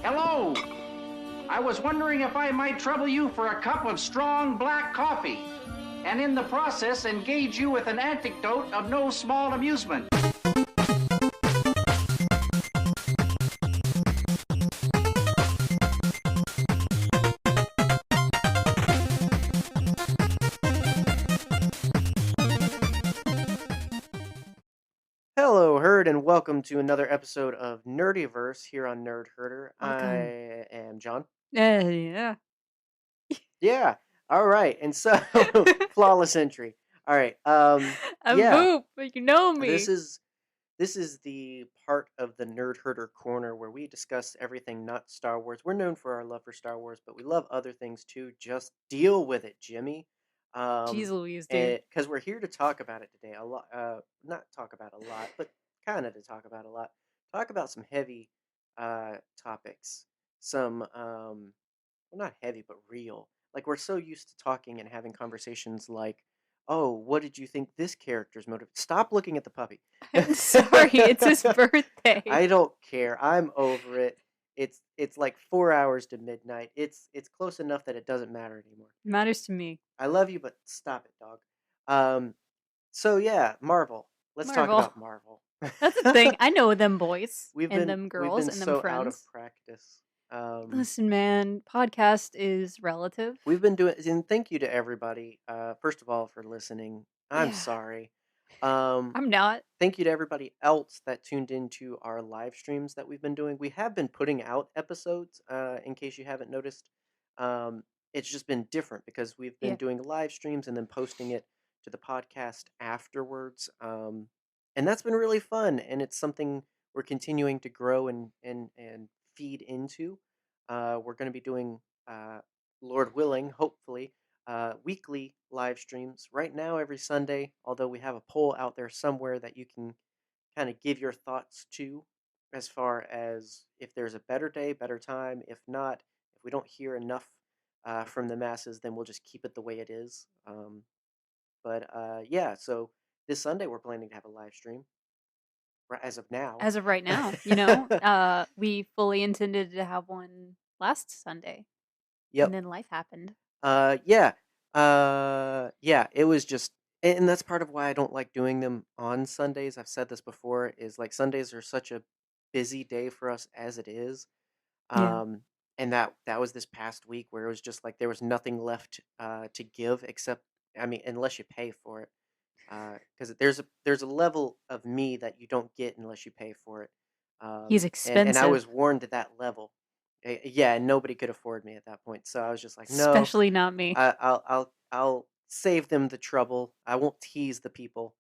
Hello. I was wondering if I might trouble you for a cup of strong black coffee, and in the process engage you with an anecdote of no small amusement. Hello, Herd, and welcome to another episode of NerdyVerse here on Nerd Herder. Welcome. I am John. Yeah. Yeah, all right, and so flawless entry. All right, I'm yeah, Boop, but you know me. this is the part of the Nerd Herder corner where we discuss everything not Star Wars. We're known for our love for Star Wars, but we love other things too. Just deal with it, Jimmy. Jeez Louise, dude. Because we're here to talk about it today. A lot, not talk about a lot, but kind of to talk about a lot. Talk about some heavy topics. Some, well, not heavy, but real. Like we're so used to talking and having conversations like, "Oh, what did you think this character's motive?" Stop looking at the puppy. I'm sorry, it's his birthday. I don't care. I'm over it. It's like 4 hours to midnight. It's close enough that it doesn't matter anymore. Matters to me. I love you, but stop it, dog. So yeah, Marvel. Let's talk Marvel. about Marvel. That's the thing. I know them boys We've and been them girls we've been and them so out of friends. practice. Listen, man, podcast is relative. We've been doing, and thank you to everybody. First of all, for listening. I'm Yeah. sorry. I'm not. Thank you to everybody else that tuned into our live streams that we've been doing. We have been putting out episodes, in case you haven't noticed. It's just been different because we've been Yeah. doing live streams and then posting it to the podcast afterwards. And that's been really fun, and it's something we're continuing to grow and feed into. We're going to be doing, Lord willing, hopefully, weekly live streams right now every Sunday, although we have a poll out there somewhere that you can kind of give your thoughts to as far as if there's a better day, better time. If not, if we don't hear enough from the masses, then we'll just keep it the way it is. Yeah, so this Sunday we're planning to have a live stream as of now. As of right now, we fully intended to have one last Sunday. Yep. And then life happened. Yeah. Yeah, it was just, and that's part of why I don't like doing them on Sundays. I've said this before, is like Sundays are such a busy day for us as it is. Yeah. And that was this past week where it was just like there was nothing left to give except, I mean, unless you pay for it. Because there's a level of me that you don't get unless you pay for it. He's And I expensive. was warned at that level. Yeah, and nobody could afford me at that point. So I was just like, no, Especially not me. I'll save them the trouble. I won't tease the people.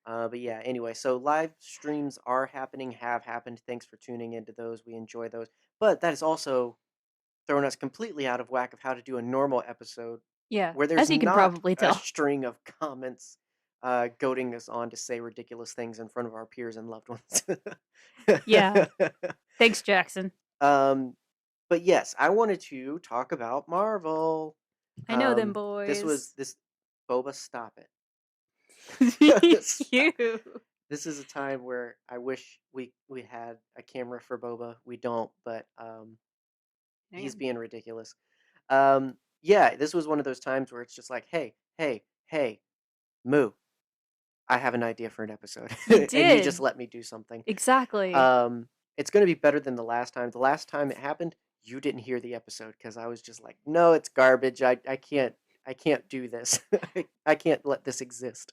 But yeah, anyway, so live streams are happening, have happened. Thanks for tuning into those. We enjoy those. But that is also thrown us completely out of whack of how to do a normal episode Yeah, where there's as you can not probably a tell. string of comments goading us on to say ridiculous things in front of our peers and loved ones. Yeah. Thanks, Jackson. But yes, I wanted to talk about Marvel. I know them boys. This Boba, stop it. You. This is a time where I wish we had a camera for Boba. We don't, but he's being ridiculous. Yeah, this was one of those times where it's just like, hey, Moo, I have an idea for an episode. You did. And you just let me do something. Exactly. It's going to be better than the last time. The last time it happened, you didn't hear the episode because I was just like, no, it's garbage. I can't do this. I can't let this exist.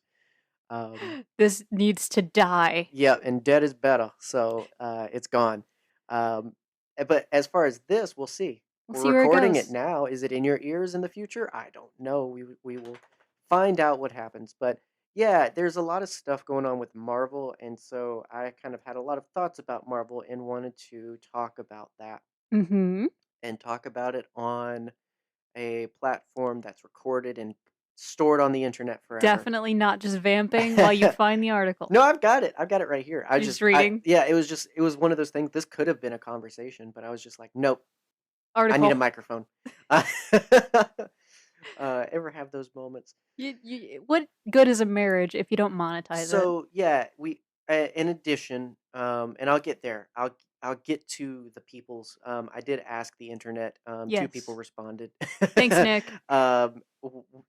This needs to die. Yeah, and dead is better, so it's gone. But as far as this, we'll see. We're recording it now. Is it in your ears in the future? I don't know. We will find out what happens. But yeah, there's a lot of stuff going on with Marvel, and so I kind of had a lot of thoughts about Marvel and wanted to talk about that. Mm-hmm. And talk about it on a platform that's recorded and stored on the internet forever. Definitely not just vamping while you find the article. No, I've got it. I've got it right here. I just reading. Yeah, it was one of those things. This could have been a conversation, but I was just like, nope. Article. I need a microphone. Ever have those moments? What good is a marriage if you don't monetize it? So yeah, we in addition, and I'll get there. I'll get to the people's. I did ask the internet. Two people Yes. responded. Thanks, Nick.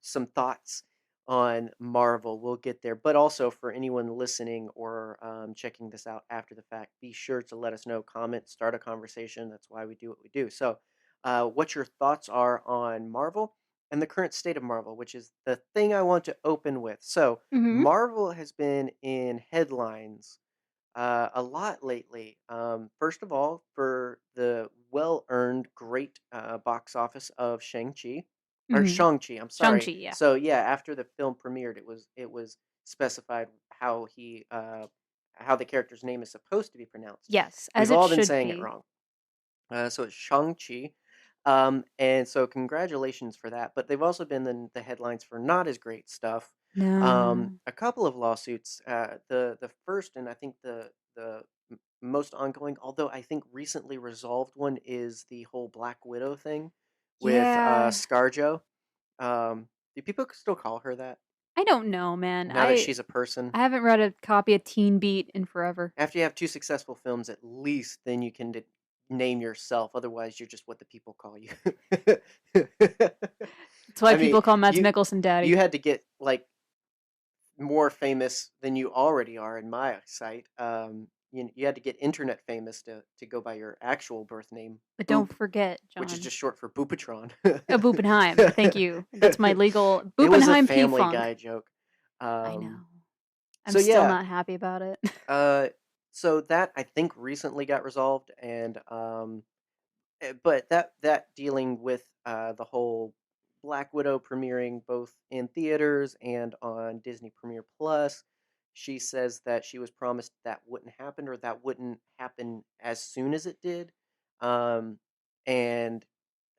Some thoughts on Marvel. We'll get there. But also for anyone listening or checking this out after the fact, be sure to let us know. Comment, start a conversation. That's why we do what we do. So, what your thoughts are on Marvel and the current state of Marvel, which is the thing I want to open with. So, Hmm. Marvel has been in headlines a lot lately. First of all, for the well-earned great box office of Shang-Chi or Hmm. Shang-Chi. I'm sorry. Shang-Chi, yeah. So yeah, after the film premiered, it was specified how how the character's name is supposed to be pronounced. Yes, as We've it all been should saying it be. wrong. So it's Shang-Chi. And so congratulations for that. But they've also been in the headlines for not as great stuff. No. A couple of lawsuits. The first and I think the most ongoing, although I think recently resolved one, is the whole Black Widow thing with Yeah. ScarJo. Do people still call her that I don't know, man. now that I she's a person? I haven't read a copy of Teen Beat in forever. After you have two successful films, at least then you can name yourself. Otherwise, you're just what the people call you. That's why I mean, people call Mads you Mikkelsen you daddy. had to get like more famous than you already are in my sight. You had to get internet famous to go by your actual birth name, But Boop, don't forget, which is John. just short for Boopatron. Boopenheim. Thank you. That's my legal It was a Boopenheim P Family Funk. Guy joke. I know. Um, I'm so still yeah, not happy about it. uh, so that I think recently got resolved, and but that dealing with the whole Black Widow premiering both in theaters and on Disney Premiere Plus. She says that she was promised that wouldn't happen, or that wouldn't happen as soon as it did. Um, and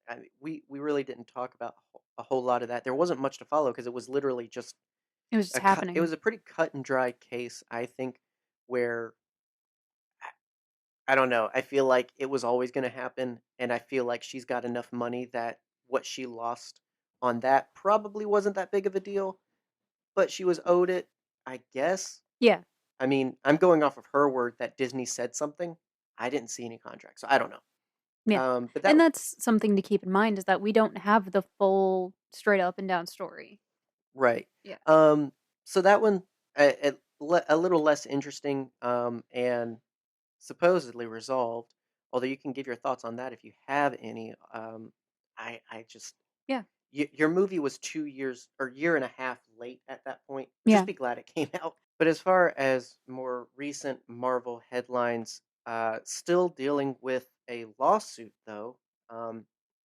I mean, we really didn't talk about a whole lot of that. There wasn't much to follow because it was literally just It was just it happening. was a pretty cut and dry case, I think, where I don't know. I feel like it was always going to happen, and I feel like she's got enough money that what she lost on that probably wasn't that big of a deal, but she was owed it, I guess. Yeah. I mean, I'm going off of her word that Disney said something. I didn't see any contract, so I don't know. Yeah. But And that that's something to keep in mind is that we don't have the full straight up and down story. right. Yeah. Um, so that one a little less interesting, and supposedly resolved. Although you can give your thoughts on that if you have any. I just Yeah. your movie was 2 years or year and a half late at that point. Just Yeah. be glad it came out. But as far as more recent Marvel headlines, still dealing with a lawsuit though,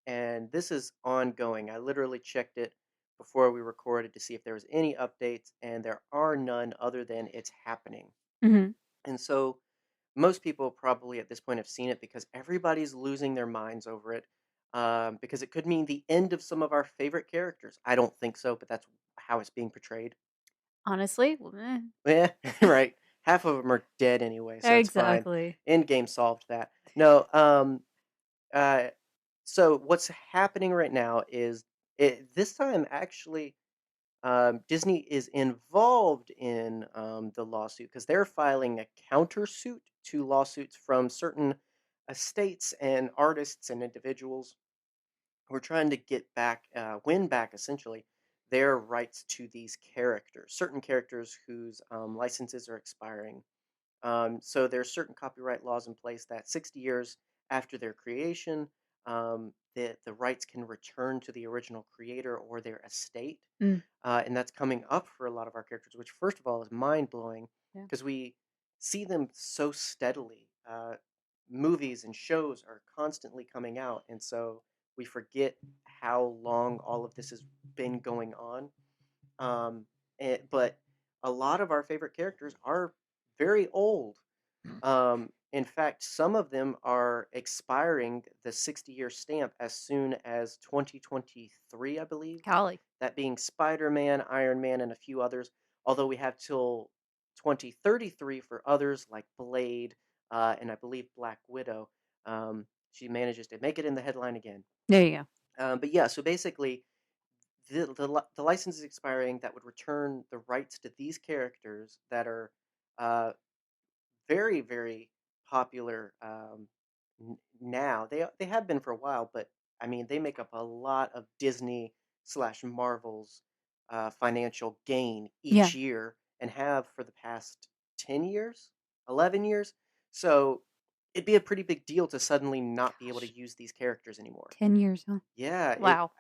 and this is ongoing. I literally checked it before we recorded to see if there was any updates, and there are none other than it's happening. Hmm. And so most people probably at this point have seen it because everybody's losing their minds over it. Because it could mean the end of some of our favorite characters. I don't think so, but that's how it's being portrayed. Honestly, well, Yeah, right. Half of them are dead anyway, so it's fine. exactly. Endgame solved that. No, uh, so what's happening right now is this time actually Disney is involved in the lawsuit because they're filing a countersuit to lawsuits from certain estates and artists and individuals who are trying to get back, win back essentially their rights to these characters, certain characters whose licenses are expiring. So there's certain copyright laws in place that 60 years after their creation, the rights can return to the original creator or their estate. Mm, And that's coming up for a lot of our characters, which first of all is mind blowing yeah. because we see them so steadily. Movies and shows are constantly coming out, and so we forget how long all of this has been going on. Um, but a lot of our favorite characters are very old. In fact, some of them are expiring the 60-year stamp as soon as 2023, I believe. Golly. That being Spider Man, Iron Man, and a few others. Although we have till 2033 for others like Blade and I believe Black Widow. She manages to make it in the headline again. There you go. But yeah, so basically, the license is expiring that would return the rights to these characters that are uh, very, very popular now. They have been for a while, but I mean they make up a lot of Disney slash Marvel's financial gain Yeah. each year, and have for the past 10 years, 11 years. So it'd be a pretty big deal to suddenly not be able to Gosh, use these characters anymore. 10 years, huh? Yeah, Wow.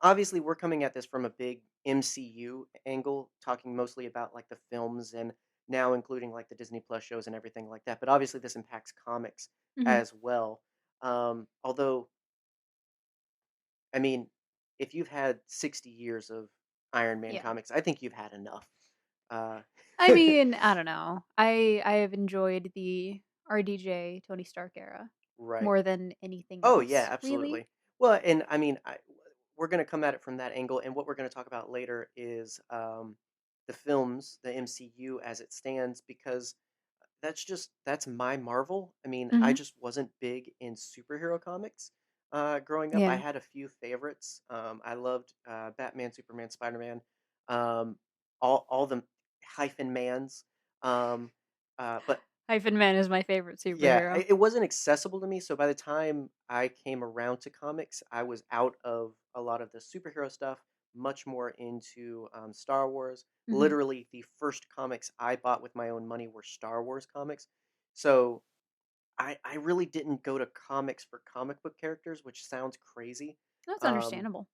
obviously we're coming at this from a big MCU angle, talking mostly about like the films and now including like the Disney Plus shows and everything like that. But obviously this impacts comics Hmm. as well. Although, I mean, if you've had 60 years of Iron Man Yeah. comics, I think you've had enough. Uh, I mean, I don't know. I have enjoyed the RDJ Tony Stark era right. more than anything Oh yeah, else, really. absolutely. Well, and I mean, we're going to come at it from that angle, and what we're going to talk about later is the films, the MCU as it stands, because that's my Marvel. I mean, I Hmm. just wasn't big in superhero comics growing up. I Yeah. had a few favorites. I loved Batman, Superman, Spider Man, um, all the hyphen mans. Um, but Hyphen Man is my favorite yeah, superhero. it wasn't accessible to me. So by the time I came around to comics, I was out of a lot of the superhero stuff, much more into Star Wars. Hmm. Literally, the first comics I bought with my own money were Star Wars comics. So I really didn't go to comics for comic book characters, which sounds crazy. That's Um, understandable.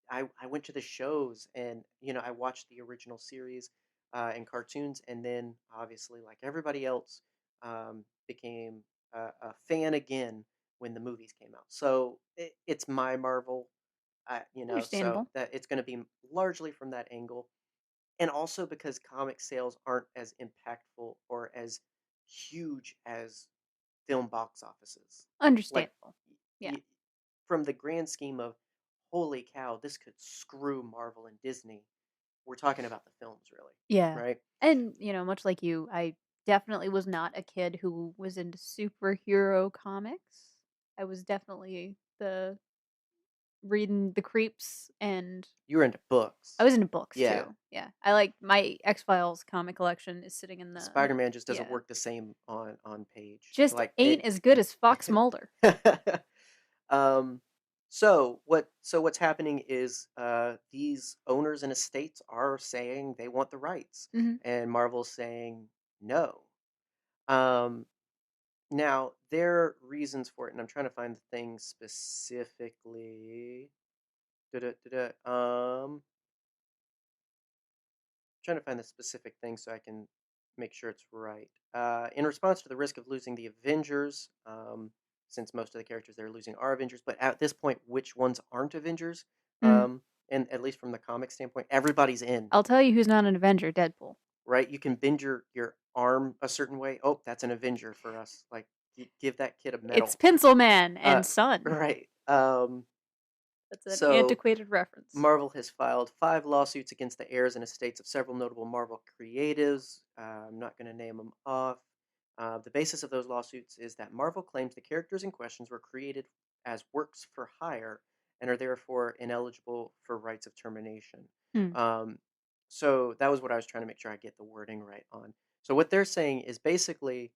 I went to the shows and I watched the original series and cartoons, and then obviously like everybody else became a fan again when the movies came out. So it's my Marvel, so Understandable. that it's going to be largely from that angle, and also because comic sales aren't as impactful or as huge as film box offices. Like Understandable. Yeah. y- from the grand scheme of holy cow, this could screw Marvel and Disney. We're talking about the films, really, Yeah. right? And, much like you, I definitely was not a kid who was into superhero comics. I was definitely the reading the creeps, and You were into I books. was into books Yeah. too. Yeah. I like my X-Files comic collection is sitting in the Spider-Man just doesn't yeah. work the same on page. Just Like ain't it. as good as Fox Mulder. um so what's happening is these owners and estates are saying they want the rights, Mhm. and Marvel's saying no. Um Now, their reasons for it, and I'm trying to find the thing specifically. Trying to find the specific thing so I can make sure it's right. In response to the risk of losing the Avengers, since most of the characters they're losing are Avengers, but at this point, which ones aren't Avengers? Mm. And at least from the comic standpoint, everybody's in, I'll tell you who's not an Avenger, Deadpool. right? You can bend your arm a certain way. Oh, that's an Avenger for us. Like, give that kid a It's medal. Pencil Man Uh, and Son. right. That's an So antiquated reference. Marvel has filed 5 lawsuits against the heirs and estates of several notable Marvel creatives. I'm not going to name them off. The basis of those lawsuits is that Marvel claims the characters in questions were created as works for hire and are therefore ineligible for rights of termination. Hmm. Um, so that was what I was trying to make sure I get the wording right on. So what they're saying is basically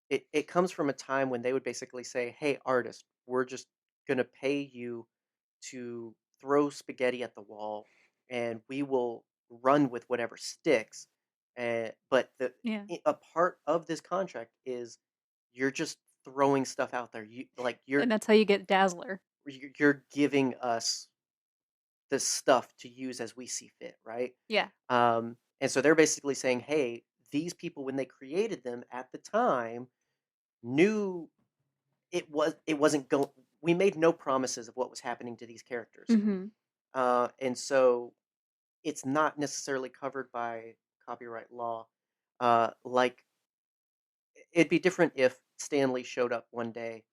it comes from a time when they would basically say, "Hey, artist, we're just going to pay you to throw spaghetti at the wall, and we will run with whatever sticks." But Yeah. a part of this contract is you're just throwing stuff out there. And that's how you get Dazzler. You're giving us the stuff to use as we see fit, right? Yeah. And so they're basically saying, "Hey, these people when they created them at the time knew it wasn't going. We made no promises of what was happening to these characters." Mhm. And so it's not necessarily covered by copyright law. Like it'd be different if Stanley showed up one day.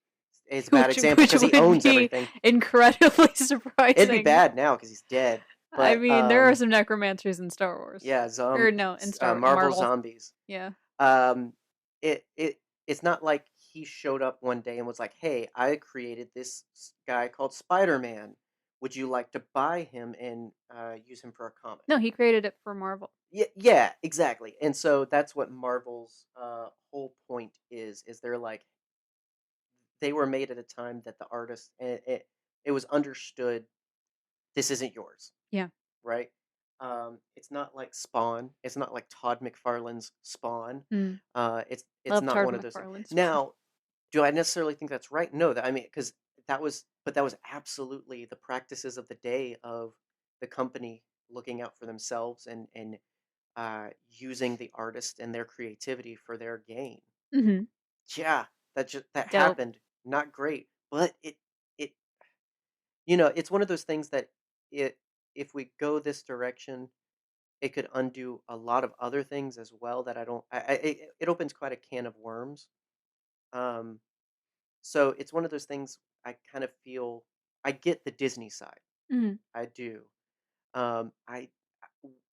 It's a bad example Which because he would owns be everything. incredibly It'd be surprising. bad now because he's dead. I But mean, there are some necromancers in Star Wars. yeah, Or no, in Marvel Marvel. zombies. Yeah. Um, it's not like he showed up one day and was like, "Hey, I created this guy called Spider-Man. Would you like to buy him and use him for a comic?" No, he created it for Marvel. yeah, exactly. And so that's what Marvel's whole point is they're like they were made at a time that the artists it was understood this isn't yours, Yeah. right? It's not like Spawn. It's not like Todd McFarlane's Spawn. Mm. It's Love not Tart one of those things. McFarlane's fun. Now, do I necessarily think that's right? No, that I mean, because that was absolutely the practices of the day of the company looking out for themselves and using the artist and their creativity for their gain. Mhm. Yeah, that Dope. happened. Not great, but it it's one of those things that it if we go this direction, it could undo a lot of other things as well that I don't. It opens quite a can of worms. Um, so it's one of those things I kind of feel I get the Disney side. Mhm. I do. I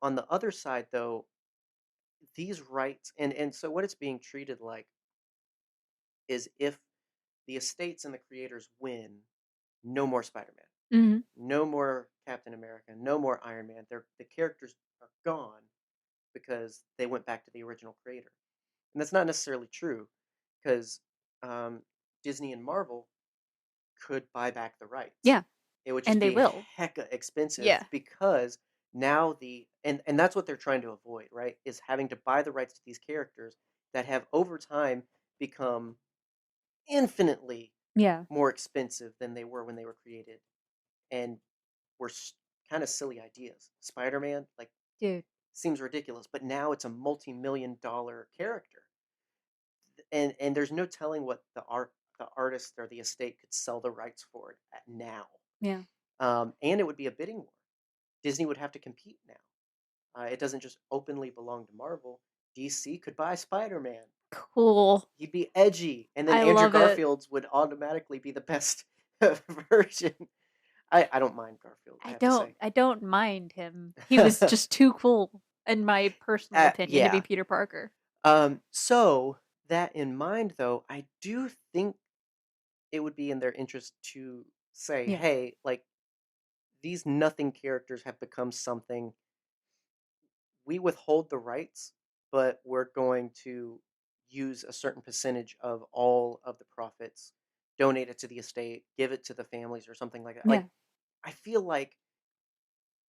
on the other side though, these rights and so what it's being treated like is if the estates and the creators win, no more Spider-Man, Mhm. no more Captain America, no more Iron Man. The characters are gone because they went back to the original creator. And that's not necessarily true because um, Disney and Marvel could buy back the rights. Yeah, It would just and they be will. hecka expensive Yeah. because now and that's what they're trying to avoid, right? Is having to buy the rights to these characters that have over time become infinitely Yeah. more expensive than they were when they were created and were kind of silly ideas. Spider-Man, like, Dude. seems ridiculous, but now it's a multi-million dollar character. And there's no telling what the artist or the estate could sell the rights for it at now. Yeah. And it would be a bidding war. Disney would have to compete now. It doesn't just openly belong to Marvel. DC could buy Spider-Man. Cool. He'd be edgy, and then I Andrew love it. Garfield's would automatically be the best version. I don't mind Garfield, I have to say. I don't mind him. He was just too cool, in my personal opinion, to be Yeah. Peter Parker. So that in mind, though, I do think it would be in their interest to say, Yeah. hey, like these nothing characters have become something. We withhold the rights, but we're going to use a certain percentage of all of the profits, donate it to the estate, give it to the families or something like that. Yeah. Like, I feel like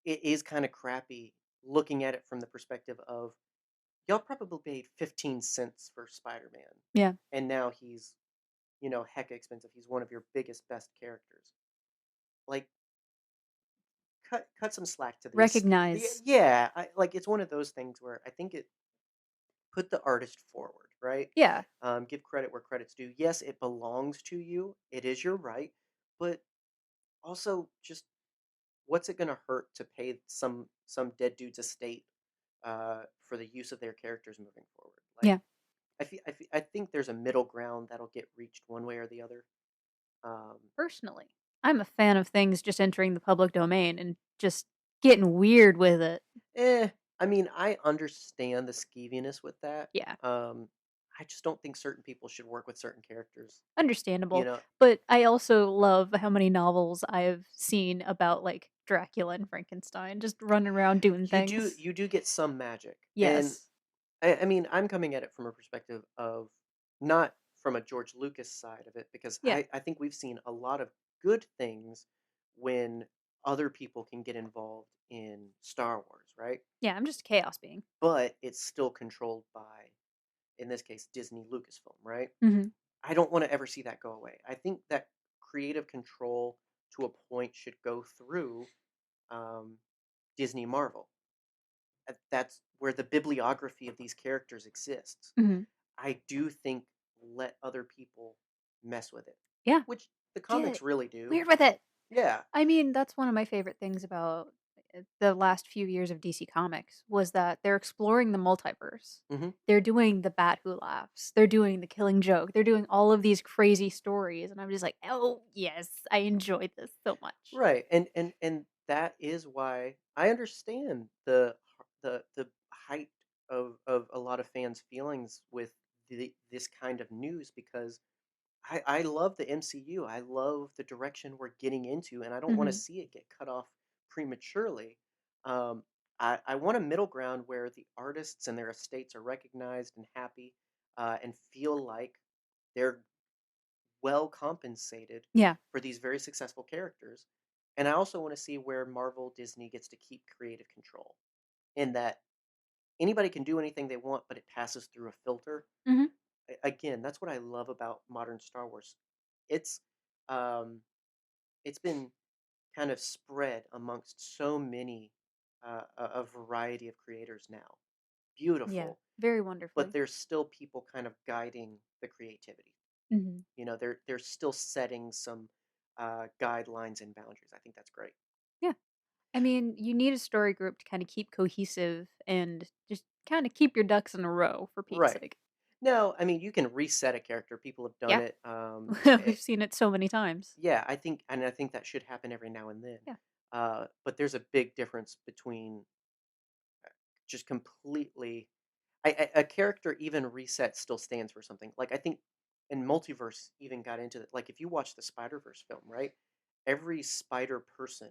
it is kind of crappy looking at it from the perspective of y'all probably paid 15 cents for Spider-Man, Yeah. and now he's, hecka expensive. He's one of your biggest, best characters. Like, cut some slack to this. Recognize. Yeah, like it's one of those things where I think it put the artist forward, right? Yeah. Give credit where credit's due. Yes, it belongs to you. It is your right, but also just what's it going to hurt to pay some dead dude's estate for the use of their characters moving forward? Like Yeah. I think there's a middle ground that'll get reached one way or the other. Um, Personally, I'm a fan of things just entering the public domain and just getting weird with it. eh, I mean, I understand the skeeviness with that. Yeah. Um, I just don't think certain people should work with certain characters. You Understandable. know, But I also love how many novels I've seen about, like, Dracula and Frankenstein just running around doing things. you do get some magic, and Yes. I mean, I'm coming at it from a perspective of not from a George Lucas side of it because Yeah. I think we've seen a lot of good things when other people can get involved in Star Wars, right? Yeah, I'm just a chaos being. But it's still controlled by, in this case, Disney Lucasfilm, right? Mhm. I don't want to ever see that go away. I think that creative control to a point should go through um, Disney Marvel. That's where the bibliography of these characters exists. Mhm. I do think let other people mess with it, Yeah. which the comics Get really do. weird with it. Yeah. I mean, that's one of my favorite things about the last few years of DC Comics was that they're exploring the multiverse. Hmm. They're doing the Bat Who Laughs. They're doing the Killing Joke. They're doing all of these crazy stories, and I'm just like, oh yes, I enjoyed this so much. Right. And that is why I understand the height of a lot of fans' feelings with this kind of news because I love the MCU. I love the direction we're getting into, and I don't want to Hmm. see it get cut off prematurely. Um, I want a middle ground where the artists and their estates are recognized and happy, and feel like they're well compensated Yeah. for these very successful characters. And I also want to see where Marvel Disney gets to keep creative control, in that anybody can do anything they want, but it passes through a filter. Hmm. Again, that's what I love about modern Star Wars. It's um, it's been kind of spread amongst so many a variety of creators now. Yeah. Beautiful, Very but wonderfully. there's still people kind of guiding the creativity. Hmm. They're still setting some guidelines and boundaries. I think that's great. Yeah. I mean, you need a story group to kind of keep cohesive and just kind of keep your ducks in a row, for Pete's Right. sake. No, I mean you can reset a character. People have done Yeah. it. We've seen it so many times. Yeah, I think that should happen every now and then. Yeah. But there's a big difference between just completely a character even reset still stands for something. Like I think and multiverse even got into it. Like if you watch the Spider-Verse film, right? Every spider person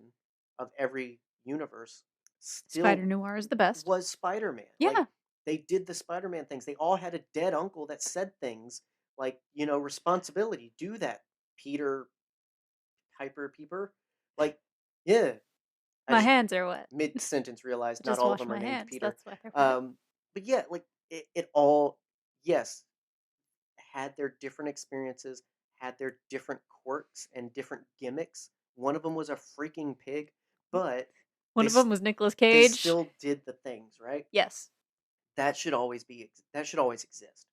of every universe still Spider Noir is the best. was Spider-Man. Like Yeah. they did the Spider-Man things. They all had a dead uncle that said things like, responsibility, do that, Peter Piper Peeper. Like, yeah. I My just hands are wet. mid sentence realized not Just all of wash them are my named hands. Peter. That's why they're wet. Um, but yeah, like it all, yes, had their different experiences, had their different quirks and different gimmicks. One of them was a freaking pig, but One they of them s- was Nicolas they Cage. still did the things right. Yes. That should always exist.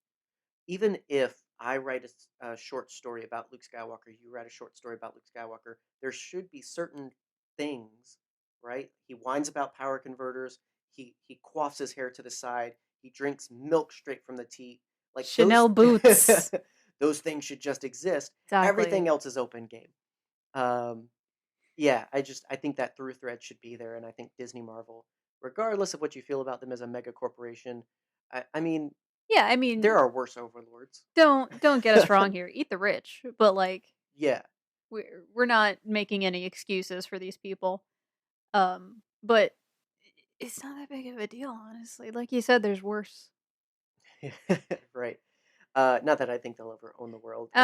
Even if I write a short story about Luke Skywalker, you write a short story about Luke Skywalker, there should be certain things, right? He whines about power converters. He quaffs his hair to the side. He drinks milk straight from the teat. Like Chanel boots. those things should just exist. Exactly. Everything else is open game. Um, yeah, I think that through thread should be there, and I think Disney Marvel, regardless of what you feel about them as a mega corporation, I mean, Yeah, I there mean, are worse overlords. don't get us wrong here. Eat the rich, but like Yeah. we're not making any excuses for these people. But it's not that big of a deal, honestly. Like you said, there's worse. Right. Not that I think they'll ever own the world. Uh,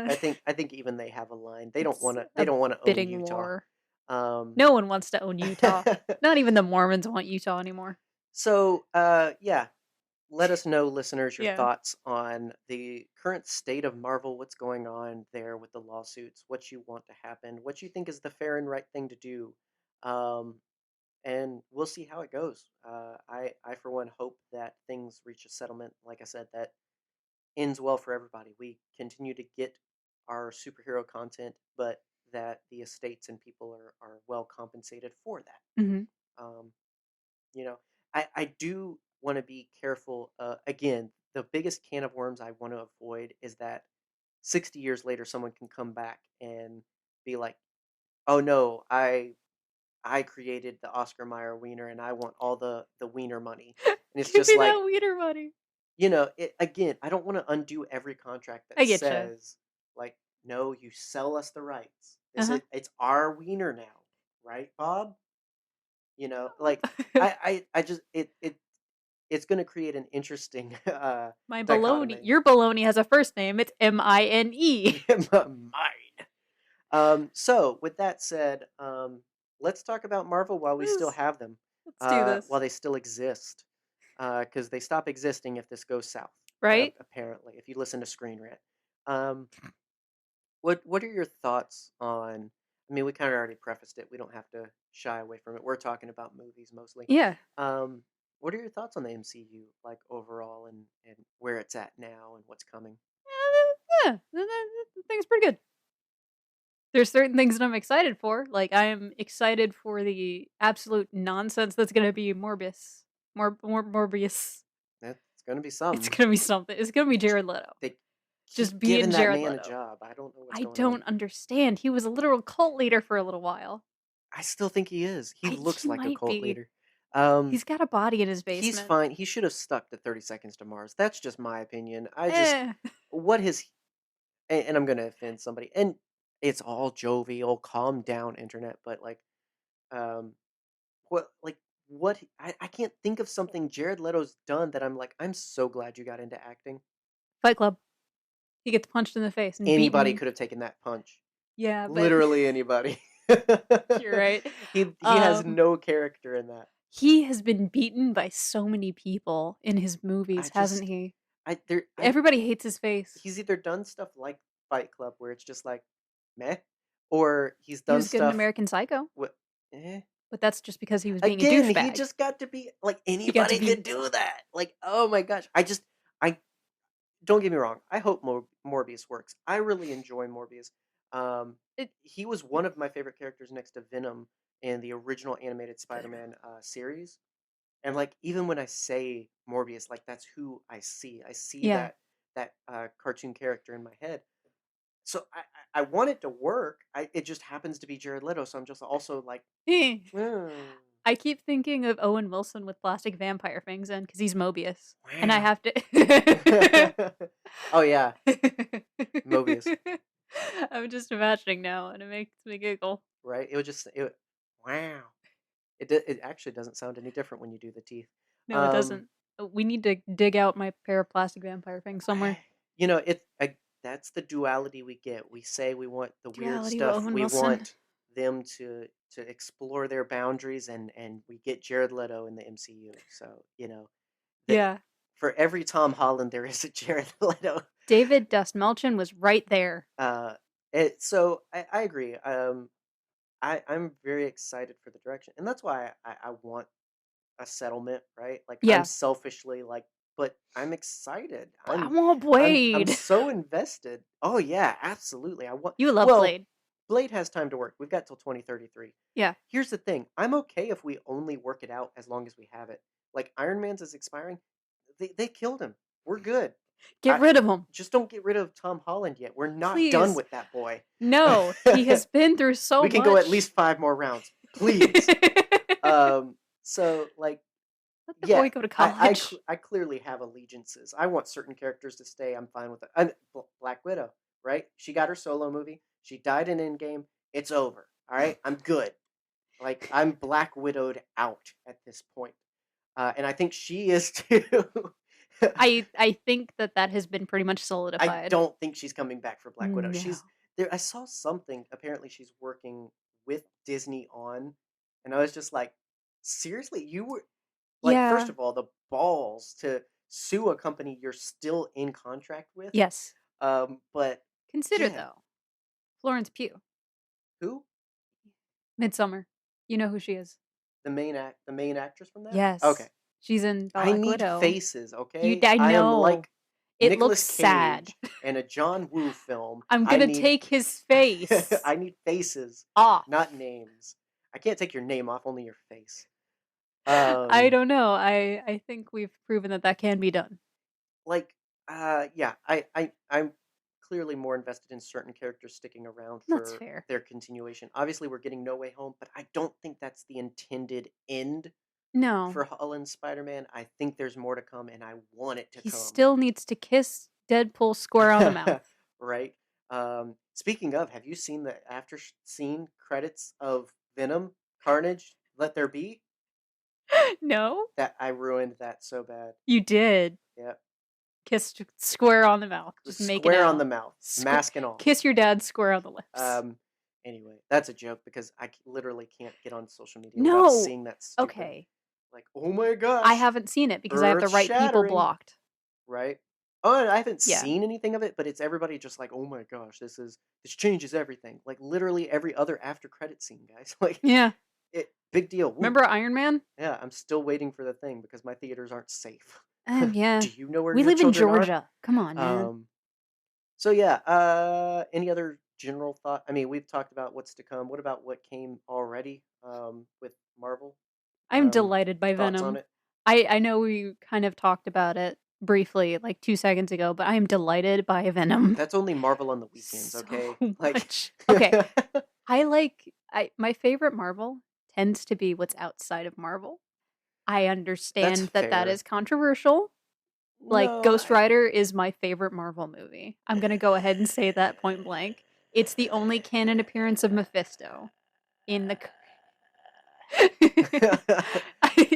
I think even they have a line. They don't it's want to. They a don't want to own bidding Utah. war. Um, No one wants to own Utah. Not even the Mormons want Utah anymore. so, yeah. Let us know, listeners, your Yeah. thoughts on the current state of Marvel. What's going on there with the lawsuits? What you want to happen? What you think is the fair and right thing to do? Um, and we'll see how it goes. I for one hope that things reach a settlement. Like I said, that ends well for everybody. We continue to get our superhero content, but that the estates and people are well compensated for that. Hmm. Um, you know, I do want to be careful. Again, the biggest can of worms I want to avoid is that 60 years later, someone can come back and be like, "Oh no, I created the Oscar Mayer wiener, and I want all the wiener money." And it's Give just me like, that wiener money. again, I don't want to undo every contract that I get you. says like, "No, you sell us the rights. Uh It's our wiener now, right, Bob?" Like huh. I just it's going to create an interesting My baloney. dichotomy. Your baloney has a first name. It's Mine. Mine. So with that said, let's talk about Marvel while we still Let's have them, let's do while this. they still exist, because they stop existing if this goes south. Right? Apparently, if you listen to Screen Rant, um, what are your thoughts on? I mean, we kind of already prefaced it. We don't have to shy away from it. We're talking about movies mostly. Yeah. Um, what are your thoughts on the MCU, like overall, and where it's at now and what's coming? Yeah. The thing's pretty good. There's certain things that I'm excited for. Like I am excited for the absolute nonsense that's gonna be Morbius. Morbius. That's gonna be It's something. gonna be something. It's gonna be Jared Leto. They Just keep being giving that Jared man a Leto. job. I don't know what's I going on. don't understand. He was a literal cult leader for a little while. I still think he is. He looks He like a might cult be. leader. He's got a body in his He's basement. fine. He should have stuck to 30 Seconds to Mars. That's just my opinion. Eh. What his, and I'm gonna offend somebody, and it's all jovial, calm down, internet, but like, um, what, like, I can't think of something Jared Leto's done that I'm like, I'm so glad you got into acting. Fight Club. He gets punched in the face and Anybody beaten. could have taken that punch. Yeah, but Literally anybody. you're right. He has Um, no character in that. he has been beaten by so many people in his movies, I hasn't just he? I Everybody hates his face. he's either done stuff like Fight Club where it's just like meh, or he's He done was good in stuff American Psycho, what eh. but that's just because he was being a Again, he douchebag. just got to be like He got to anybody be could do that. Like, oh my gosh. I don't get me wrong. I hope Morbius works. I really enjoy Morbius. it, He was one of my favorite characters next to Venom in the original animated Spider-Man series. And like even when I say Morbius, like that's who I see. I see yeah. that cartoon character in my head. So I want it to work. It just happens to be Jared Leto, so I'm just also like, I keep thinking of Owen Wilson with plastic vampire fangs in because he's Mobius, and I wow. have to. Oh yeah, Mobius, I'm just imagining now, and it makes me giggle. right? Wow. It actually doesn't sound any different when you do the teeth. No, it doesn't. We need to dig out my pair of plastic vampire fangs somewhere. You know, that's the duality we get. We say we want the weird Duality with stuff. Owen We Wilson. want them to explore their boundaries, and we get Jared Leto in the MCU. So you know, Yeah. For every Tom Holland, there is a Jared Leto. David Dastmalchian was right there. So I agree. I'm very excited for the direction, and that's why I want a settlement, right? Like Yeah. I'm selfishly like, but I'm excited. I want Blade. I'm so invested. Oh yeah, absolutely. You love Blade. Blade has time to work. We've got till 2033. Yeah. Here's the thing. I'm okay if we only work it out as long as we have it. Like Iron Man's is expiring. They killed him. We're good. Get rid of him. Just don't get rid of Tom Holland yet. We're not Please. done with that boy. No, he has been through so much. We can go at least 5 more rounds, please. So like, let the boy go to college. I clearly have allegiances. I want certain characters to stay. I'm fine with it. Black Widow, right? She got her solo movie. She died in Endgame. It's over. All right, I'm good. Like I'm Black Widowed out at this point, and I think she is too. I think that has been pretty much solidified. I don't think she's coming back for Black Widow. No. She's there. I saw something. Apparently, she's working with Disney on, and I was just like, seriously, you were like, first of all, the balls to sue a company you're still in contract with. Yes. But consider though, Florence Pugh. Who? Midsummer. You know who she is. The main actress from that. Yes. Okay. She's in Black Widow. I need faces, okay? I know. I am like it Nicolas looks Cage sad. in a John Woo film. I'm gonna take his face. I need faces off, not names. I can't take your name off, only your face. I don't know. I think we've proven that can be done. Like, yeah, I'm clearly more invested in certain characters sticking around for their continuation. Obviously, we're getting No Way Home, but I don't think that's the intended end. No. For Holland's Spider-Man, I think there's more to come, and I want it to come. He still needs to kiss Deadpool square on the mouth. Right. Speaking of, have you seen the after scene credits of Venom, Carnage, Let There Be? No. That I ruined that so bad. You did. Yeah. Kissed square on the mouth. Just make it square on the mouth. Mask and all. Kiss your dad square on the lips. Anyway, that's a joke because I literally can't get on social media without seeing that stupid. Okay. Like, oh my gosh. I haven't seen it because I have the right people blocked. Right? Oh, and I haven't seen anything of it, but it's everybody just like, oh my gosh, this changes everything. Like literally every other after credit scene, guys. Like, yeah. Big deal. Remember Iron Man? Yeah, I'm still waiting for the thing because my theaters aren't safe. Yeah. Do you know where we live in Georgia? Are? Come on, man. So yeah, any other general thought? I mean, we've talked about what's to come. What about what came already with Marvel? I'm delighted by Venom. On it? I know we kind of talked about it briefly like 2 seconds ago, but I am delighted by Venom. That's only Marvel on the weekends, okay? Much. Okay. My favorite Marvel tends to be what's outside of Marvel. I understand that is controversial. Like Ghost Rider is my favorite Marvel movie. I'm going to go ahead and say that point blank. It's the only canon appearance of Mephisto in the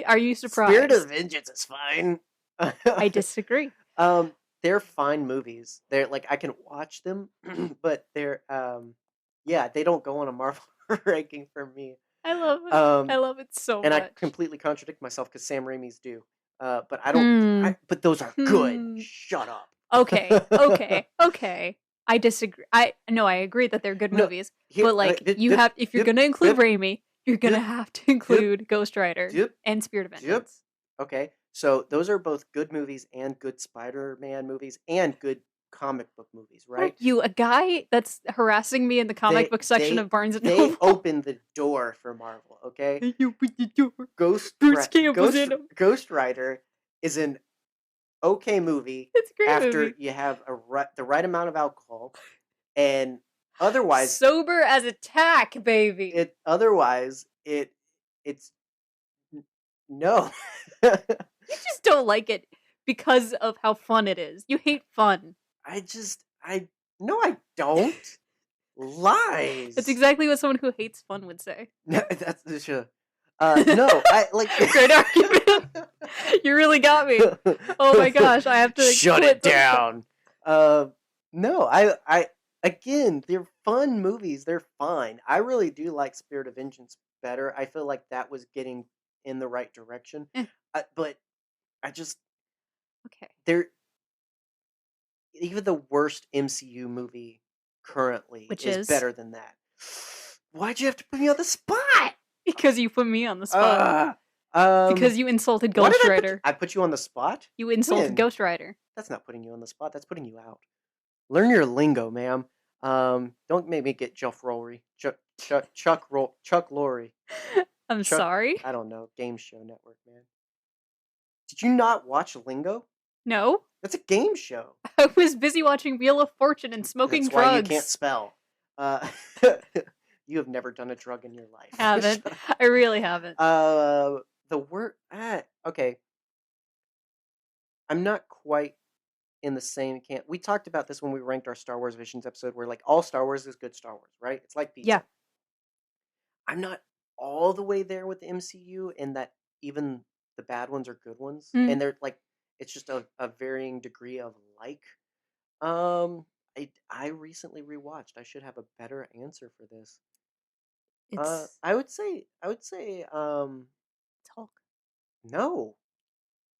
Are you Spirit of surprised? Vengeance is fine. I disagree. They're fine movies. They're like I can watch them, but they're yeah, they don't go on a Marvel ranking for me. I love it. I Um, love it so and I much. completely contradict myself because Sam Raimi's do. But I don't. But those are good. Shut up. Okay. Okay. I disagree. I agree that they're good No, movies, here, but like you have, if you're gonna include Raimi, you're gonna have to include Ghost Rider and Spirit of Vengeance. Okay, so those are both good movies and good Spider-Man movies and good comic book movies, What right? are you, a guy that's harassing me in the comic book section of Barnes and Noble? They opened the door for Marvel, okay? They opened the door. Bruce Campbell's in 'em. Ghost Rider is an okay movie. It's a great after movie. you have the right amount of alcohol, and otherwise sober as a tack, baby. It's no. You just don't like it because of how fun it is. You hate fun. No, I don't. Lies. That's exactly what someone who hates fun would say. No, that's the show. No, I like. Great argument. You really got me. Oh my gosh, I have to shut it down. No, I again, they're fun movies. They're fine. I really do like Spirit of Vengeance better. I feel like that was getting in the right direction. But I just they're even the worst MCU movie currently which is better than that. Why'd you have to put me on the spot? Because you put me on the spot. Because you insulted Ghost Rider. I put you on the spot? You insulted Ghost Rider. That's not putting you on the spot. That's putting you out. Learn your lingo, ma'am. Don't make me get Chuck Lorre. I'm sorry. I don't know. Game Show Network, man. Did you not watch Lingo? No. That's a game show. I was busy watching Wheel of Fortune and smoking drugs. That's why you can't spell. You have never done a drug in your life. Haven't. I really haven't. The word. Okay. I'm not quite in the same camp. We talked about this when we ranked our Star Wars Visions episode, where like all Star Wars is good Star Wars, right? It's like pizza. Yeah. I'm not all the way there with the MCU in that even the bad ones are good ones, and they're like it's just a varying degree of like. I recently rewatched. I should have a better answer for this. I would say it's Hulk. No.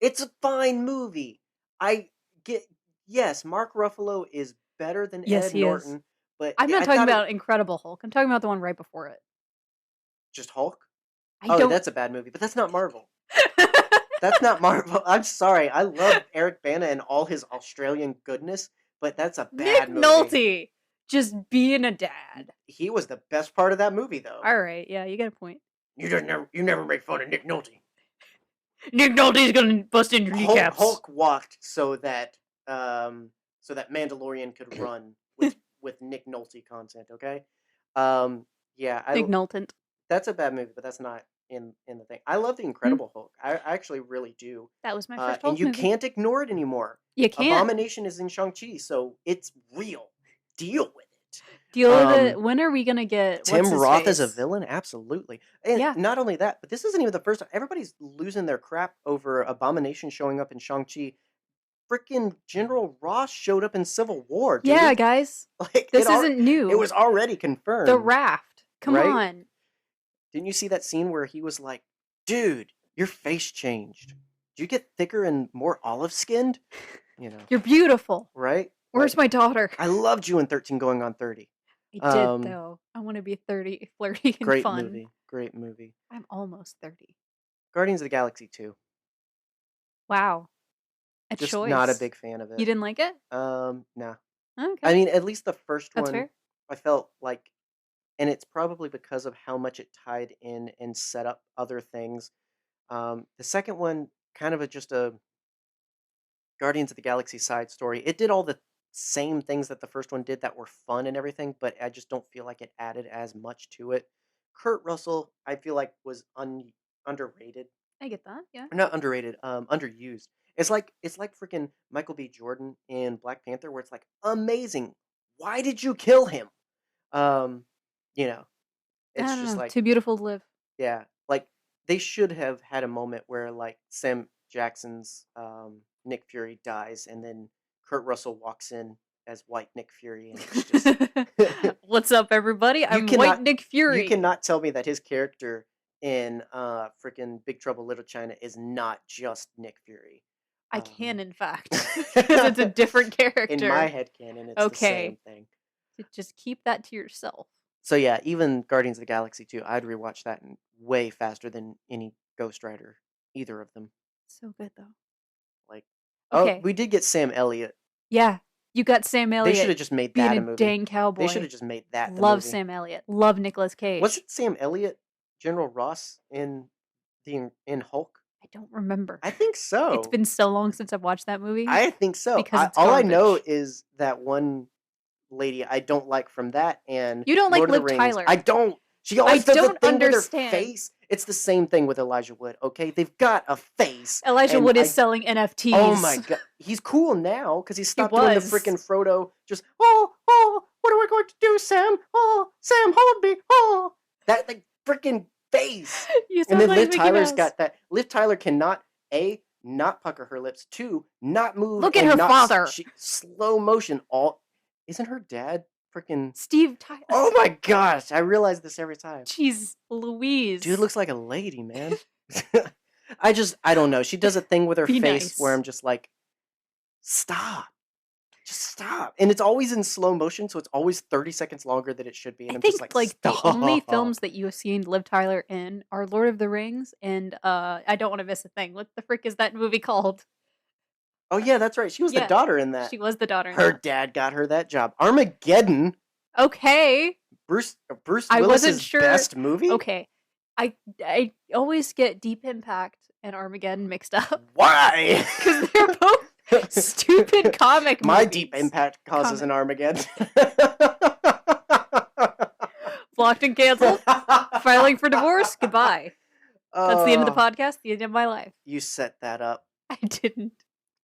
It's a fine movie. Yes, Mark Ruffalo is better than Ed Norton, is. But I'm not talking about Incredible Hulk. I'm talking about the one right before it. Just Hulk? That's a bad movie, but that's not Marvel. That's not Marvel. I'm sorry. I love Eric Bana and all his Australian goodness, but that's a bad movie. Nick Nolte just being a dad. He was the best part of that movie, though. All right, yeah, you get a point. You never make fun of Nick Nolte. Nick Nolte's gonna bust in your kneecaps. Hulk walked so that Mandalorian could run with Nick Nolte content. Okay, yeah. Nick Nolte. That's a bad movie, but that's not in the thing. I love the Incredible Hulk. I actually really do. That was my first Hulk and you movie. Can't ignore it anymore. You can't. Abomination is in Shang-Chi, so it's real. Deal with it. Deal with it. When are we gonna get Tim Roth as a villain? Absolutely. And not only that, but this isn't even the first time. Everybody's losing their crap over Abomination showing up in Shang-Chi. Freaking General Ross showed up in Civil War, dude. Yeah, guys. Like, this isn't new. It was already confirmed. The Raft. Come on. Didn't you see that scene where he was like, dude, your face changed. Did you get thicker and more olive-skinned? You know. You're beautiful. Right? Where's my daughter? I loved you in 13 going on 30. I did, though. I want to be 30, flirty, and fun. Great movie. I'm almost 30. Guardians of the Galaxy 2. Wow. Just not a big fan of it. You didn't like it? No. Okay. I mean, at least the first That's one, fair. I felt like, and it's probably because of how much it tied in and set up other things. The second one, kind of just a Guardians of the Galaxy side story. It did all the same things that the first one did that were fun and everything, but I just don't feel like it added as much to it. Kurt Russell, I feel like was underrated. I get that, yeah. Or not underrated, underused. It's like freaking Michael B. Jordan in Black Panther, where it's like, amazing. Why did you kill him? You know, it's just like too beautiful to live. Yeah, like they should have had a moment where like Sam Jackson's Nick Fury dies, and then Kurt Russell walks in as White Nick Fury, and it's just What's up, everybody? you I'm White cannot Nick you Fury. cannot tell me that his character in freaking Big Trouble Little China is not just Nick Fury. I can, in fact, because it's a different character. In my headcanon, it's the same thing. Just keep that to yourself. So yeah, even Guardians of the Galaxy 2, I'd rewatch that way faster than any Ghost Rider, either of them. So good though. Like, Okay. oh, we did get Sam Elliott. Yeah, you got Sam Elliott. They should have just made being that a a movie. dang cowboy. They should have just made that the Love movie. Sam Elliott. Love Nicolas Cage. Wasn't Sam Elliott General Ross in Hulk? I don't remember. I think so. It's been so long since I've watched that movie. I think so. Because it's all I know garbage. is that one lady I don't like from that, and You don't Lord like of the Liv Rings. Tyler. I don't. She always does don't the thing understand. with her face. It's the same thing with Elijah Wood. Okay, they've got a face. Elijah Wood is selling NFTs. Oh my god, he's cool now because he stopped doing the was. freaking Frodo. Just what are we going to do, Sam? Oh, Sam, hold me. Oh, that like freaking face. You And sound then like Liv Mickey Tyler's Mouse. got that. Liv Tyler cannot not pucker her lips. 2, not move. Look at and her not father. slow motion. Isn't her dad freaking Steve Tyler. Oh my gosh! I realize this every time. Jeez Louise. Dude looks like a lady, man. I don't know. She does a thing with her Be face where nice. I'm just like, stop. Just stop. And it's always in slow motion, so it's always 30 seconds longer than it should be. And I I'm think just like, the stop. only films that you have seen Liv Tyler in are Lord of the Rings and I Don't Want to Miss a Thing. What the frick is that movie called? Oh yeah, that's right. She was the Yeah, daughter in that. She was the daughter in Her that. dad got her that job. Armageddon. Okay. Bruce I wasn't Willis's sure. best movie. Okay. I always get Deep Impact and Armageddon mixed up Why? because they're both stupid comic My movies. Deep Impact causes an Armageddon. Blocked and canceled. Filing for divorce. Goodbye. That's the end of the podcast. The end of my life. You set that up. I didn't.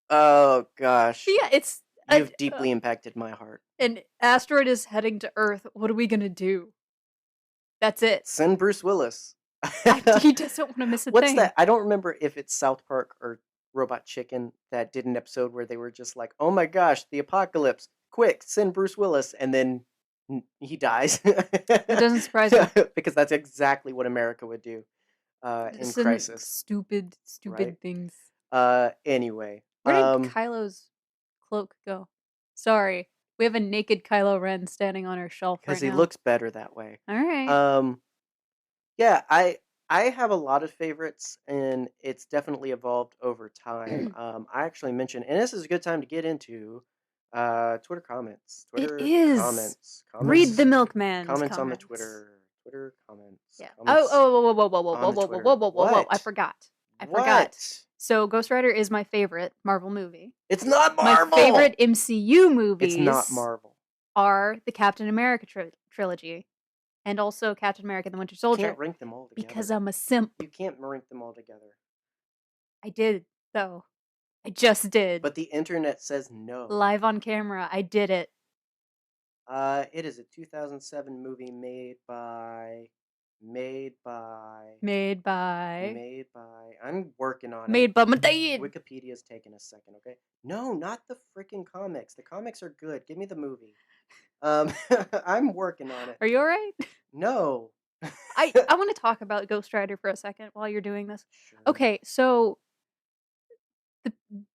Oh gosh. But yeah, it's You've deeply impacted my heart. an asteroid is heading to Earth. What are we gonna do? That's it. Send Bruce Willis. He doesn't want to miss a What's thing. that? I don't remember if it's South Park or Robot Chicken that did an episode where they were just like, "Oh my gosh, the apocalypse! Quick, send Bruce Willis," and then he dies. It doesn't surprise me because that's exactly what America would do in Send crisis. Stupid Right? things. Anyway, Where did Kylo's cloak go? Sorry, we have a naked Kylo Ren standing on our shelf right now. because he looks better that way. All right. Yeah, I have a lot of favorites, and it's definitely evolved over time. I actually mentioned, and this is a good time to get into Twitter comments. Twitter It is. comments. Read the milkman's comments on the Twitter. Twitter comments. Yeah. Comments Whoa! on the Twitter. Whoa! I What? forgot. What? So Ghost Rider is my favorite Marvel movie. It's not Marvel. My favorite MCU movies. It's not Marvel. Are the Captain America trilogy, and also Captain America: and the Winter You Soldier. can't rank them all together. Because I'm a simp. You can't rank them all together. I did though. I just did. But the internet says no. Live on camera, I did it. It is a 2007 movie made by. I'm working on it. Made by Matthias. Wikipedia's taking a second, okay? No, not the freaking comics. The comics are good. Give me the movie. I'm working on it. Are you alright? No. I want to talk about Ghost Rider for a second while you're doing this. Sure. Okay, so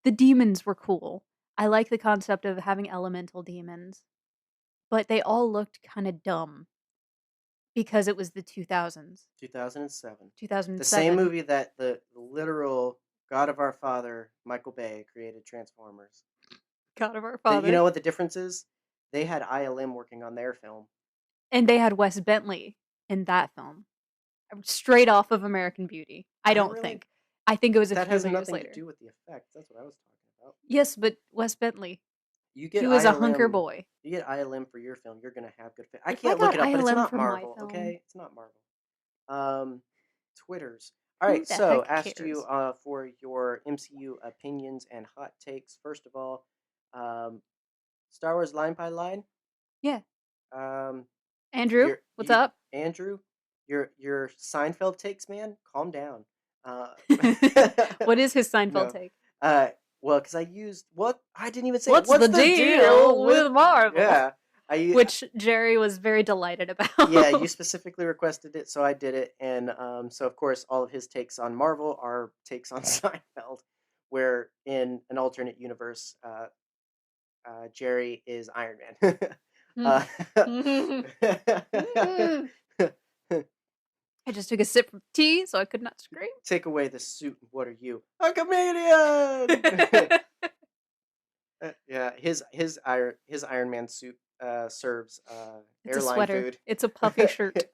the demons were cool. I like the concept of having elemental demons, but they all looked kind of dumb because it was the 2000s. 2007. 2007. The same movie that the literal God of Our Father, Michael Bay, created Transformers. God of Our Father. You know what the difference is? They had ILM working on their film. And they had Wes Bentley in that film. Straight off of American Beauty. I don't really? think. I think it was a That few has years nothing later. to do with the effects. That's what I was talking about. Yes, but Wes Bentley. You get He was a ILM hunker boy. You get ILM for your film, you're gonna have good. I If can't I look it got up, but it's ILM not for my Marvel. film- Okay, it's not Marvel. Twitters. All Who right, the so heck asked you cares? for your MCU opinions and hot takes. First of all, Star Wars line by line. Yeah. Um, Andrew, what's up? Andrew, your Seinfeld takes, man. Calm down. Uh, What is his Seinfeld no. take? Well, because I used what I didn't even say. What's What's the the deal deal with Marvel? Yeah, Which Jerry was very delighted about. yeah, you specifically requested it, so I did it, and so of course all of his takes on Marvel are takes on Seinfeld, where in an alternate universe, Jerry is Iron Man. uh, I just took a sip of tea, so I could not scream. Take away the suit. What are you? A comedian. Yeah, his Iron Man suit serves It's a airline sweater. food. It's a puffy shirt.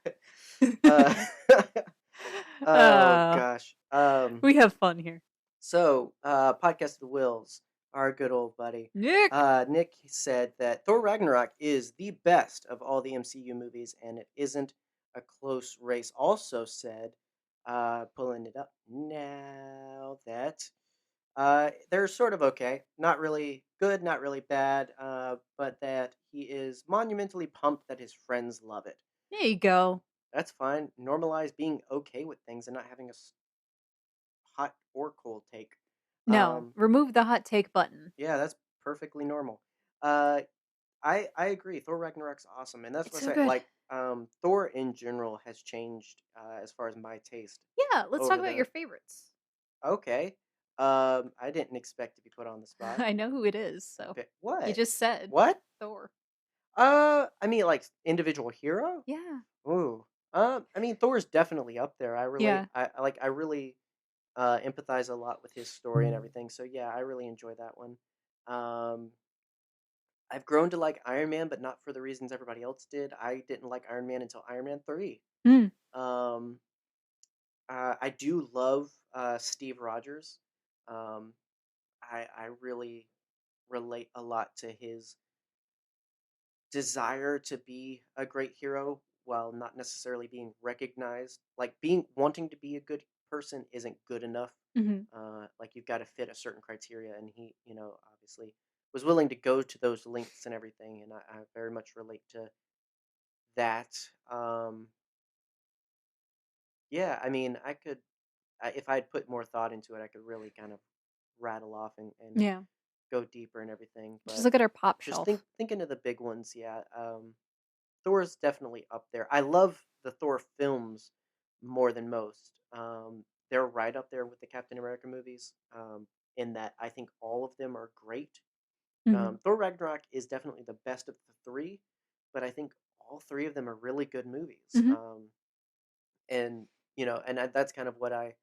uh, oh gosh. We have fun here. So, Podcast of the Wills, our good old buddy. Nick. Nick said that Thor Ragnarok is the best of all the MCU movies, and it isn't a close race. Also said, pulling it up now, that they're sort of okay. Not really good, not really bad, but that he is monumentally pumped that his friends love it. There you go. That's fine. Normalize being okay with things and not having a hot or cold take. No, remove the hot take button. Yeah, that's perfectly normal. Uh, I agree. Thor Ragnarok's awesome, and that's It's what so I say. good. Like, Thor in general has changed as far as my taste. Yeah, let's talk over about the- your favorites. Okay. I didn't expect to be put on the spot. I know who it is, so What? you just said What? Thor. I mean, like individual hero. Yeah. Ooh. I mean, Thor's definitely up there. I relate. Yeah. I really empathize a lot with his story and everything. So yeah, I really enjoy that one. I've grown to like Iron Man, but not for the reasons everybody else did. I didn't like Iron Man until Iron Man 3. Mm. Um, I do love Steve Rogers. Um, I really relate a lot to his desire to be a great hero while not necessarily being recognized. Like wanting to be a good person isn't good enough. Hmm. Like you've got to fit a certain criteria, and he, obviously was willing to go to those lengths and everything, and I very much relate to that. Yeah, I mean, if I'd put more thought into it, I could really kind of rattle off and Yeah. go deeper and everything. Just But look at our pop just shelf. thinking of the big ones, yeah. Thor's definitely up there. I love the Thor films more than most. They're right up there with the Captain America movies. In that I think all of them are great. Mhm. Thor Ragnarok is definitely the best of the three, but I think all three of them are really good movies. Mhm. And that's kind of what I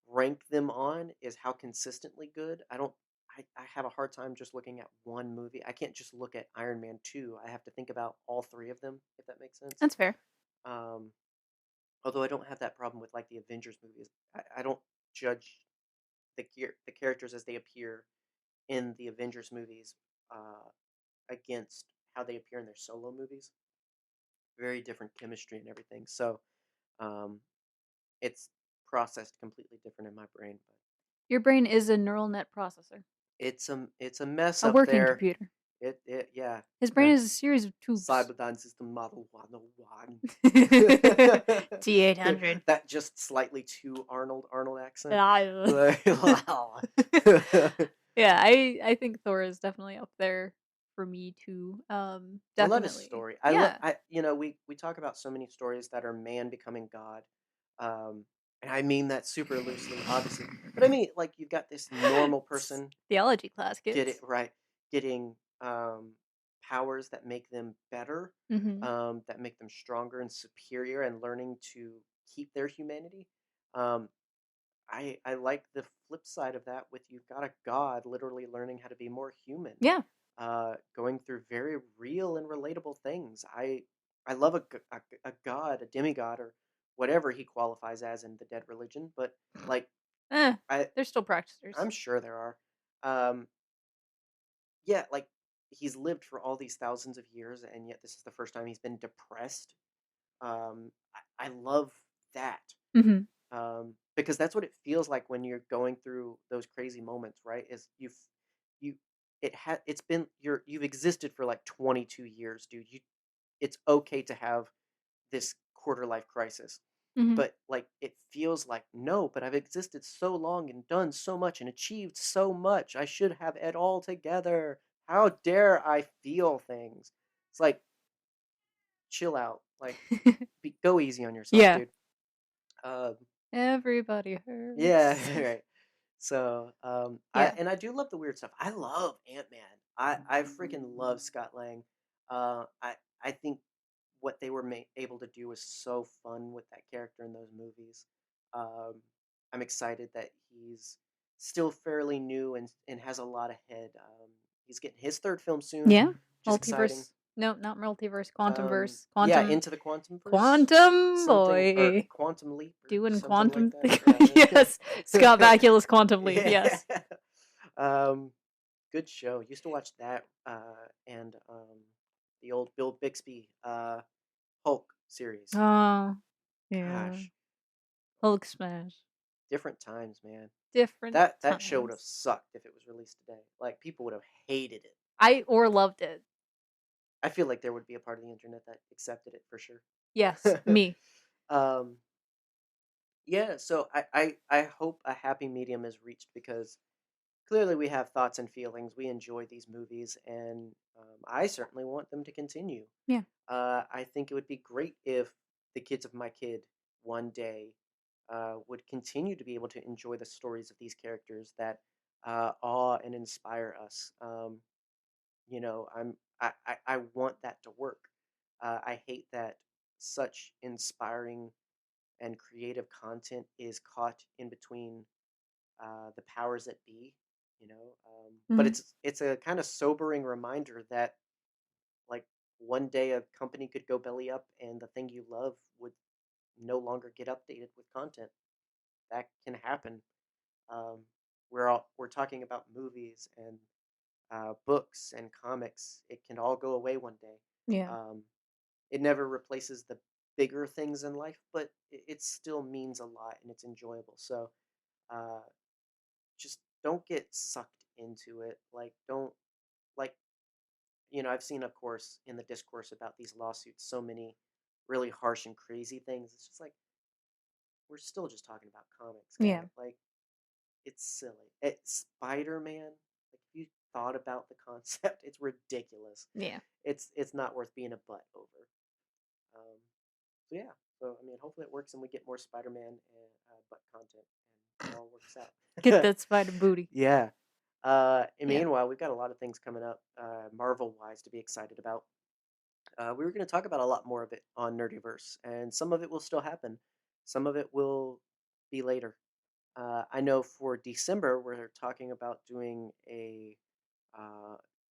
rank them on, is how consistently good. I have a hard time just looking at one movie. I can't just look at Iron Man 2. I have to think about all three of them, if that makes sense. That's fair. Um, Although I don't have that problem with like the Avengers movies. I don't judge the characters as they appear in the Avengers movies uh, against how they appear in their solo movies. Very different chemistry and everything. So um, it's processed completely different in my brain. But Your brain is a neural net processor. it's a mess A up working there. computer. It yeah. His brain is a series of tubes. Cyberdyne System Model 101. T800. That just slightly too Arnold accent. Yeah, I think Thor is definitely up there for me too. Definitely. I love his story. Yeah. We talk about so many stories that are man becoming God. And I mean that super loosely, obviously. But I mean, like, you've got this normal person Theology class, kids. get it right, getting powers that make them better, Mhm. that make them stronger and superior, and learning to keep their humanity. Um, I like the flip side of that, with you've got a god literally learning how to be more human. Yeah. Going through very real and relatable things. I love a god, a demigod, or whatever he qualifies as in the dead religion. But like, There's still practicers. I'm sure there are. Yeah, like, he's lived for all these thousands of years, and yet this is the first time he's been depressed. I love that. Mhm. Because that's what it feels like when you're going through those crazy moments, right? Is you've existed for like 22 years, dude. It's okay to have this quarter life crisis. Mhm. But like it feels like no, but I've existed so long and done so much and achieved so much. I should have it all together. How dare I feel things? It's like chill out. Like go easy on yourself, Yeah. dude. Um, Everybody yeah, hurts. right. So, Yeah. I do love the weird stuff. I love Ant-Man. I freaking love Scott Lang. I think what they were able to do was so fun with that character in those movies. Um, I'm excited that he's still fairly new and has a lot ahead. He's getting his third film soon, Yeah. which is exciting. Multiverse. No, not multiverse. Quantumverse. Yeah, Quantum. Into the Quantum Verse, Quantum something or boy. Quantum Leap or Doing something like quantum. that. Yes. Scott Bakula's Quantum Leap. Yeah. Yes. um, good show. Used to watch that and the old Bill Bixby Hulk series. Oh. Yeah. Gosh, Hulk smash. different times, man. Different That show would have times. sucked if it was released today. Like people would have hated it. Or loved it. I feel like there would be a part of the internet that accepted it for sure. Yes. Me. um, yeah. So I hope a happy medium is reached because clearly we have thoughts and feelings. We enjoy these movies, and I certainly want them to continue. Yeah. I think it would be great if the kids of my kid one day would continue to be able to enjoy the stories of these characters that awe and inspire us. You know, I want that to work. I hate that such inspiring and creative content is caught in between the powers that be. You know, but Mhm. it's a kind of sobering reminder that like one day a company could go belly up and the thing you love would no longer get updated with content. That can happen. Um, we're talking about movies and books and comics. It can all go away one day. Yeah. Um, it never replaces the bigger things in life, but it still means a lot and it's enjoyable. So uh, just don't get sucked into it. Like don't like I've seen, of course, in the discourse about these lawsuits, so many really harsh and crazy things. It's just like we're still just talking about comics, Yeah. guy. Like it's silly. It's Spider-Man. Like if you thought about the concept, it's ridiculous. Yeah. It's not worth being a butt over. Um, so yeah. So I mean, hopefully it works and we get more Spider-Man and butt content and it all works Get out. that spider booty. Yeah. And Yeah. meanwhile, we've got a lot of things coming up, Marvel-wise, to be excited about. We were going to talk about a lot more of it on NerdyVerse, and some of it will still happen. Some of it will be later. I know for December, we're talking about doing a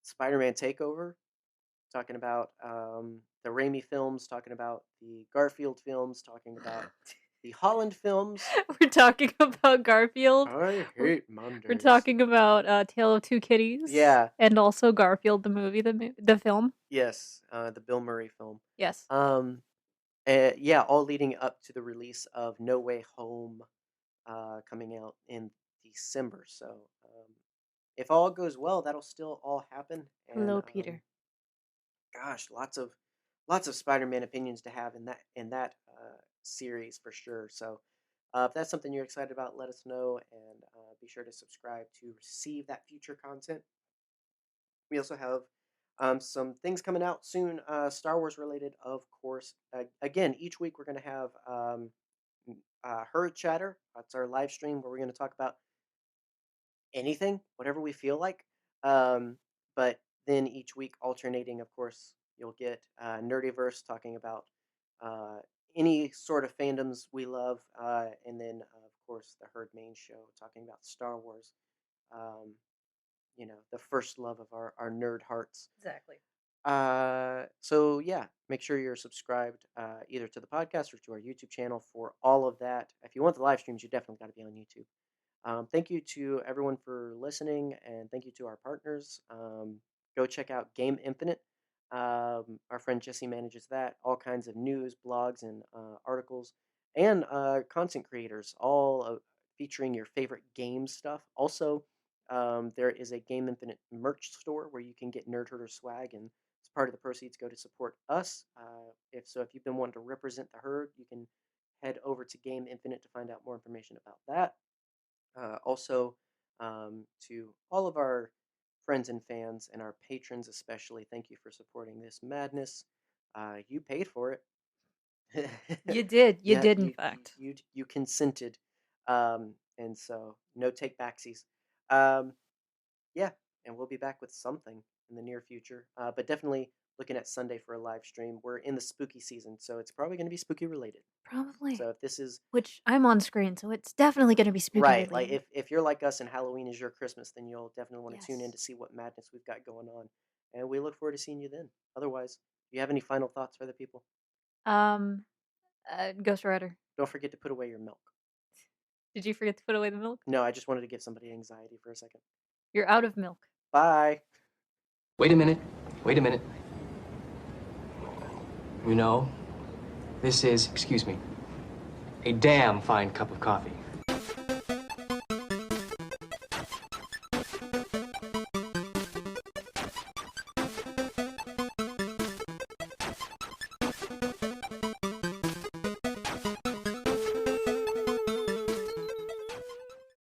Spider-Man takeover, talking about the Raimi films, talking about the Garfield films, talking about the Holland films. We're talking about Garfield. I We're, hate we're Mondays. talking about Tale of Two Kitties. Yeah. And also Garfield the movie, the film. Yes, the Bill Murray film. Yes. Yeah, all leading up to the release of No Way Home coming out in December. So, if all goes well, that'll still all happen. And Hello, Peter. gosh, lots of Spider-Man opinions to have in that series for sure. So, if that's something you're excited about, let us know and be sure to subscribe to receive that future content. We also have some things coming out soon, Star Wars related, of course. Again, each week we're going to have Herd Chatter. That's our live stream where we're going to talk about anything, whatever we feel like. But then each week, alternating, of course, you'll get NerdyVerse talking about uh, any sort of fandoms we love, and then of course the Herd Main Show talking about Star Wars. Um, the first love of our nerd hearts. Exactly. So yeah, make sure you're subscribed either to the podcast or to our YouTube channel for all of that. If you want the live streams, you definitely got to be on YouTube. Thank you to everyone for listening, and thank you to our partners. Go check out Game Infinite. Our friend Jesse manages that. All kinds of news, blogs, and articles, and content creators, all featuring your favorite game stuff. Also, there is a Game Infinite merch store where you can get Nerd Herder swag and part of the proceeds go to support us. If you've been wanting to represent the herd, you can head over to Game Infinite to find out more information about that. Also, to all of our friends and fans and our patrons especially, thank you for supporting this madness. You paid for it. You did. You Yeah, did, in fact. you consented, and so no take backsies. Yeah, and we'll be back with something in the near future. But definitely looking at Sunday for a live stream. We're in the spooky season, so it's probably going to be spooky related. Probably. So if this is Which I'm on screen, so it's definitely going to be spooky right, related. like if you're like us and Halloween is your Christmas, then you'll definitely want to tune in Yes. to see what madness we've got going on, and we look forward to seeing you then. Otherwise, do you have any final thoughts for the people? Ghost Rider. Don't forget to put away your milk. Did you forget to put away the milk? No, I just wanted to give somebody anxiety for a second. You're out of milk. Bye. Wait a minute. Wait a minute. You know, this is, excuse me, a damn fine cup of coffee.